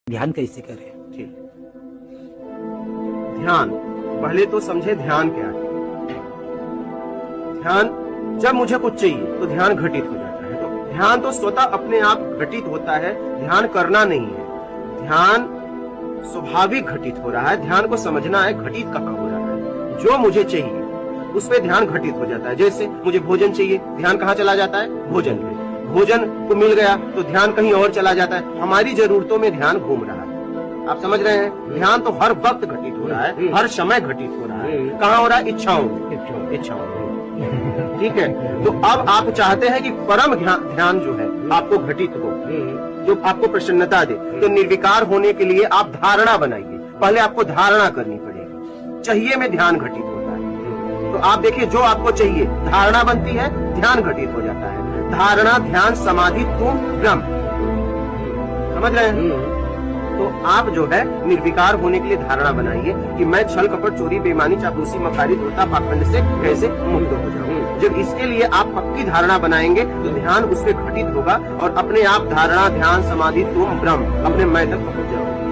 ध्यान कैसे करें? ठीक। ध्यान, पहले तो समझे ध्यान क्या है। ध्यान, जब मुझे कुछ चाहिए तो ध्यान घटित हो जाता है। तो ध्यान तो स्वतः अपने आप घटित होता है, ध्यान करना नहीं है। ध्यान स्वाभाविक घटित हो रहा है। ध्यान को समझना है घटित कहाँ हो रहा है। जो मुझे चाहिए उस पे ध्यान घटित हो जाता है। जैसे मुझे भोजन चाहिए, ध्यान कहाँ चला जाता है? भोजन पे। भोजन को मिल गया तो ध्यान कहीं और चला जाता है। हमारी जरूरतों में ध्यान घूम रहा है। आप समझ रहे हैं? ध्यान तो हर वक्त घटित हो रहा है, हर समय घटित हो रहा है। कहाँ हो रहा है? इच्छाओं में। ठीक है, तो अब आप चाहते हैं कि परम ध्यान जो है आपको घटित हो, जो आपको प्रसन्नता दे, तो निर्विकार होने के लिए आप धारणा बनाइए। पहले आपको धारणा करनी पड़ेगी। चाहिए में ध्यान घटित होता है। तो आप देखिए, जो आपको चाहिए धारणा बनती है, ध्यान घटित हो जाता है। धारणा, ध्यान, समाधि, तुम ब्रह्म। समझ रहे हैं? तो आप जो है निर्विकार होने के लिए धारणा बनाइए कि मैं छल कपट चोरी बेईमानी चापलूसी मकारी धोखा पाखंड से कैसे मुक्त हो जाऊं। जब इसके लिए आप पक्की धारणा बनाएंगे तो ध्यान उस पर घटित होगा और अपने आप धारणा, ध्यान, समाधि, तुम ब्रह्म अपने मैं तक पहुंच जाओगे।